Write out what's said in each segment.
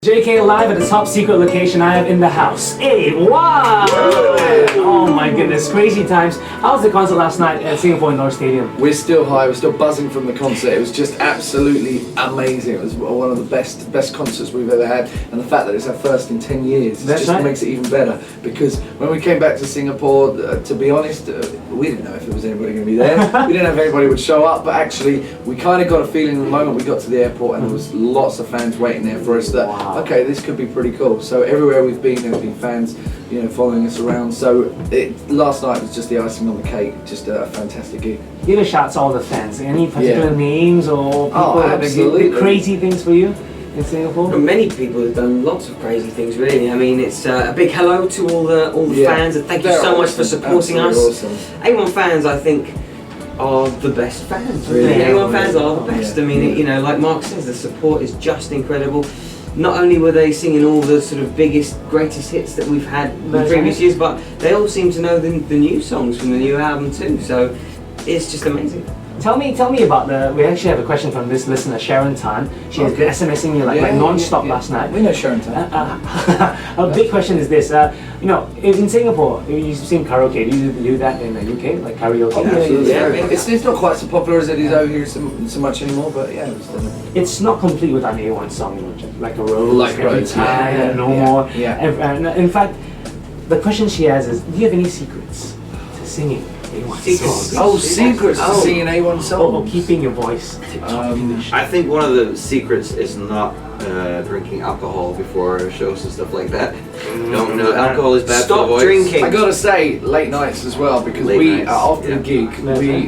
JK live at the top secret location I have in the house. Hey, wow! Oh my goodness, crazy times. How was the concert last night at Singapore Indoor Stadium? We're still high, we're still buzzing from the concert. It was just absolutely amazing. It was one of the best concerts we've ever had, and the fact that it's our first in 10 years makes it even better, because when we came back to Singapore, to be honest, we didn't know if there was anybody going to be there. We didn't know if anybody would show up, but actually we kind of got a feeling the moment we got to the airport and there was lots of fans waiting there for us that okay, this could be pretty cool. So everywhere we've been, there's been fans, you know, following us around. So last night was just the icing on the cake, just a fantastic gig. Give a shout to all the fans. Any particular names or people that did crazy things for you in Singapore? Well, many people have done lots of crazy things, really. I mean, it's a big hello to all the fans, and thank you so much for supporting us. Awesome. A1 fans, I think, are the best fans, really. A1 fans are the best. I mean, you know, like Mark says, the support is just incredible. Not only were they singing all the sort of biggest, greatest hits that we've had in previous years, but they all seem to know the new songs from the new album too. So it's just amazing. Tell me about we actually have a question from this listener, Sharon Tan. She has been SMSing you like non-stop last night. We know Sharon Tan. A big question is this, you know, in Singapore, you sing karaoke. Do you do that in the UK, like karaoke? Oh, absolutely. Yeah. It's not quite so popular as it is over here so much anymore, but yeah. It's not complete without an A1 song, you know, like a rose, like every rose, time, no more. And in fact, the question she has is, do you have any secrets to singing A1 songs? Oh, secrets to singing A1 songs? Or keeping your voice tip-top English. I think one of the secrets is not drinking alcohol before shows and stuff like that. No, alcohol is bad for the voice. Stop drinking. I gotta say, late nights as well, because after a gig,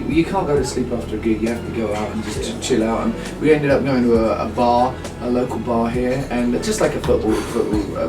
you can't go to sleep after a gig. You have to go out and just chill out. And we ended up going to a bar, a local bar here, and just like a football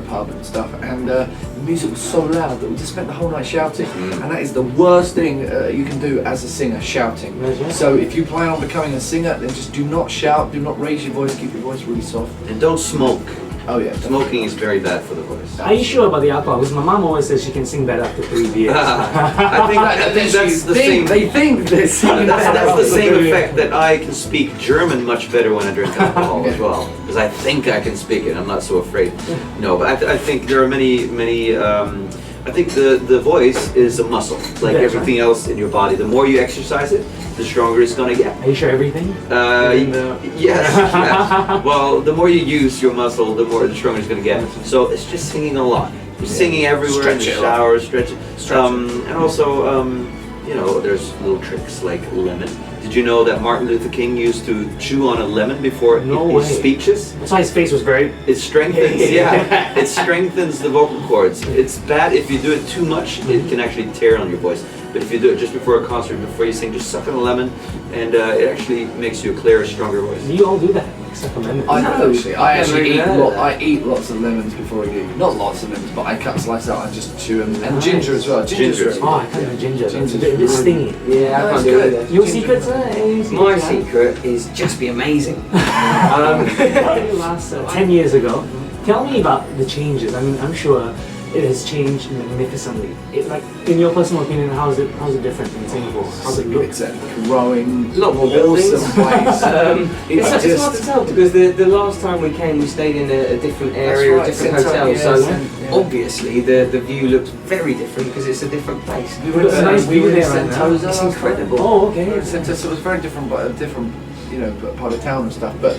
pub and stuff. And the music was so loud that we just spent the whole night shouting. And that is the worst thing you can do as a singer, shouting. So if you plan on becoming a singer, then just do not shout, do not raise your voice, keep your voice really soft. And don't smoke. Oh yeah. Smoking is very bad for the voice. Are you sure about the alcohol? Because my mom always says she can sing better after 3 beers. I think that's the same. They think they're singing better. That's the same effect that I can speak German much better when I drink alcohol as well, because I think I can speak it. I'm not so afraid. No, but I think there are many. I think the voice is a muscle, like everything else in your body. The more you exercise it, the stronger it's gonna get. Are you sure everything? Yes. Well, the more you use your muscle, the stronger it's gonna get. So it's just singing a lot. You're singing everywhere, in the shower, stretch it. And also, you know, there's little tricks like lemon. Did you know that Martin Luther King used to chew on a lemon before his speeches? That's why his face was very... It strengthens, it strengthens the vocal cords. It's bad if you do it too much, it can actually tear on your voice. But if you do it just before a concert, before you sing, just suck on a lemon, and it actually makes you a clearer, stronger voice. You all do that, like suck on lemon. I know, actually. I eat lots of lemons before I gig. Not lots of lemons, but I cut slice out and just chew them. And ginger as well. Ginger. Oh, I can't do ginger. It's a bit stingy. Yeah, I can't do it. Your secrets? My secret is just be amazing. Last 10 years ago, tell me about the changes. I mean, I'm sure it has changed magnificently. Like, in your personal opinion, how's it different in Singapore? How's it look? It's a growing, a lot more buildings. Awesome place. It's hard to tell because the last time we came, we stayed in a different area, a different hotel. So obviously the view looks very different because it's a different place. We were in Sentosa. It's incredible. Oh, okay. Sentosa was very different, but a different, you know, part of town and stuff. But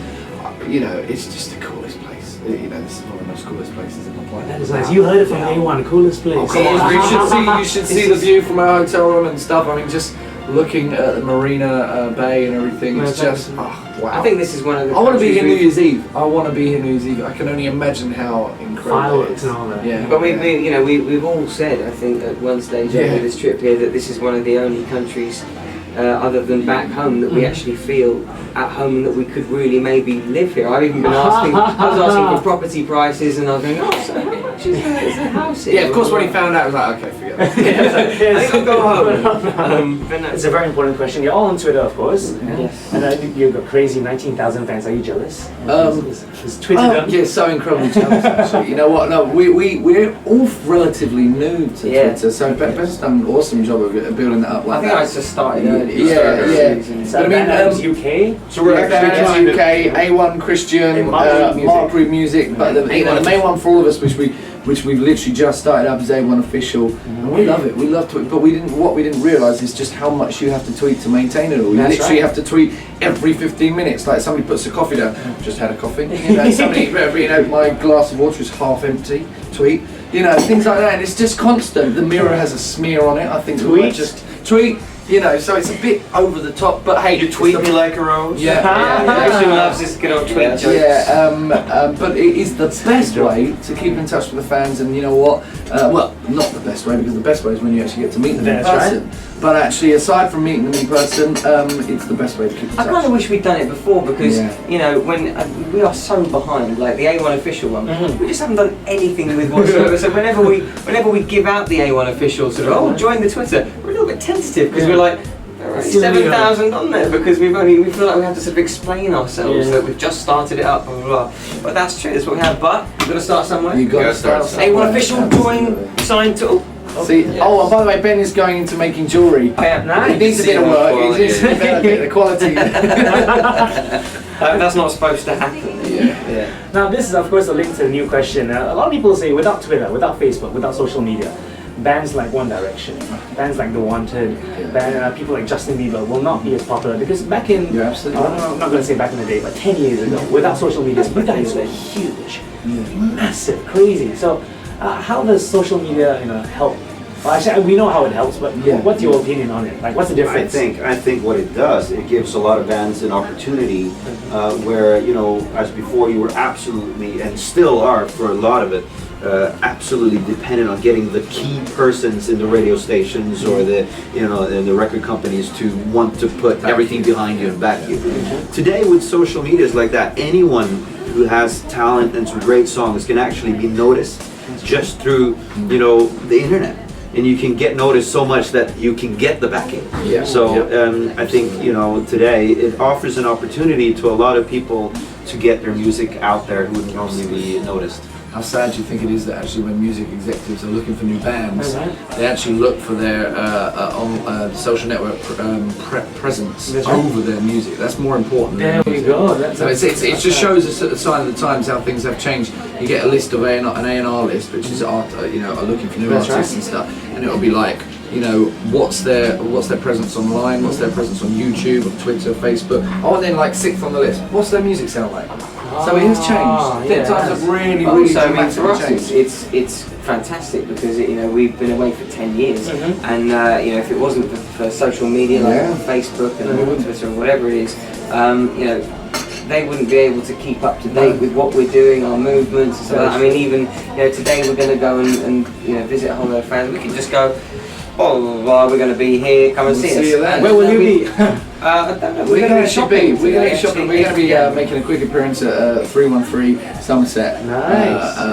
you know, it's just the coolest place. You know, this is one of the most coolest places in the planet. That is nice. You heard it from A1, coolest place. Oh, come on. You should see the view from our hotel room and stuff. I mean, just looking at the Marina Bay and everything, it's just, wow. I think this is one of the... I want to be here New Year's Eve. I want to be here New Year's Eve. I can only imagine how incredible it is. And all that. Yeah. But we've all said, I think, at one stage over this trip here, that this is one of the only countries other than back home that we actually feel at home and that we could really maybe live here. I've even been asking, I was asking for property prices and I was going, oh, so pictures of the house here. Yeah, of course. When he found out, I was like, okay, forget that. I think I'll go home. It's a very important question. You're all on Twitter, of course. Yes. And you've got crazy 19,000 fans. Are you jealous? Is Twitter them? Yeah, so incredibly jealous actually. You know what? No, we're all relatively new to Twitter, so Ben's done an awesome job of building that up. Like I think I just started early. Yeah. So But I mean, UK. So we're actually UK, A1 Christian, Mark Root Music, but the main one for all of us, which we've literally just started up, is A1 Official, and we love it. We love Twitter, but what we didn't realise is just how much you have to tweet to maintain it all. You literally have to tweet every 15 minutes. Like somebody puts a coffee down, just had a coffee. You know, somebody, my glass of water is half empty. Tweet. You know, things like that, and it's just constant. The Mirror has a smear on it. I think we might just tweet. You know, so it's a bit over the top, but hey, you tweet me like a rose. Yeah, Christian loves this good old tweet jokes. Yeah, but it is the best way to keep in touch with the fans, and you know what? Well, not the best way, because the best way is when you actually get to meet them in person. Right. But actually, aside from meeting them in person, it's the best way to keep in touch. I kind of wish we'd done it before, because you know, when we are so behind, like the A1 Official one, we just haven't done anything with whatsoever. So whenever we give out the A1 Official sort of, join the Twitter, we're a little bit tentative because we're like, there are only 7,000 on there, because we feel like we have to sort of explain ourselves that we've just started it up, blah, blah, blah. But that's true, that's what we have. But you've got to start somewhere. You've got to start somewhere. A1 Official, join, sign to. See, and by the way, Ben is going into making jewellery. Nice. He needs a bit of work. He needs a bit of quality. That's not supposed to happen. Yeah. Now, this is, of course, a link to the new question. A lot of people say, without Twitter, without Facebook, without social media, bands like One Direction, bands like The Wanted, people like Justin Bieber will not be as popular, because back in, I'm not going to say back in the day, but 10 years ago, without social media, you guys were huge, massive, crazy. So how does social media help? Well, actually, we know how it helps, but what's your opinion on it? Like, what's the difference? I think what it does, it gives a lot of bands an opportunity where, as before, you were absolutely, and still are for a lot of it, absolutely dependent on getting the key persons in the radio stations or the the record companies to want to put everything behind you and back you. Today, with social media is like that. Anyone who has talent and some great songs can actually be noticed just through the internet. And you can get noticed so much that you can get the backing. I think today it offers an opportunity to a lot of people to get their music out there who wouldn't normally be noticed. How sad do you think it is that actually when music executives are looking for new bands, they actually look for their on social network presence over their music? That's more important. There we go. So it just shows us at the sign of the times how things have changed. You get a list of an A&R list, which is are looking for new artists and stuff, and it'll be like, what's their presence online, what's their presence on YouTube, on Twitter, Facebook. Oh, and then like 6th on the list, what's their music sound like? So it has changed. Times have really also, for us, it's fantastic, because we've been away for 10 years, and if it wasn't for social media like Facebook and Twitter or whatever it is, they wouldn't be able to keep up to date with what we're doing, our movements and stuff. I mean, even today we're going to go and visit a whole lot of fans. We can just go, we're going to be here, come and see us. Where will you be? I don't know. We're going to shopping. We're going to be shopping. We're going to be making a quick appearance at 313 Somerset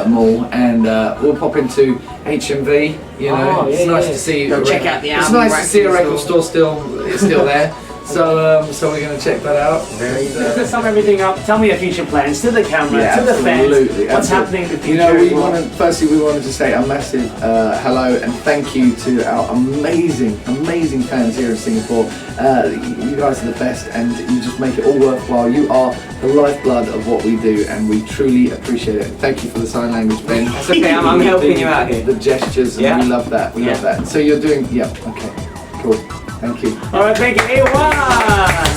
Mall, and we'll pop into HMV. It's nice to see. Check out the album. It's nice to see a record store still there. So we're going to check that out. To sum everything up, tell me your future plans to the camera, to the fans. What's happening in the future? Firstly, we wanted to say a massive hello and thank you to our amazing fans here in Singapore. You guys are the best, and you just make it all worthwhile. You are the lifeblood of what we do, and we truly appreciate it. Thank you for the sign language, Ben. That's okay. I'm helping you out here. The gestures, and we love that. We love that. So you're doing, okay, cool. Thank you. All right, thank you. A1.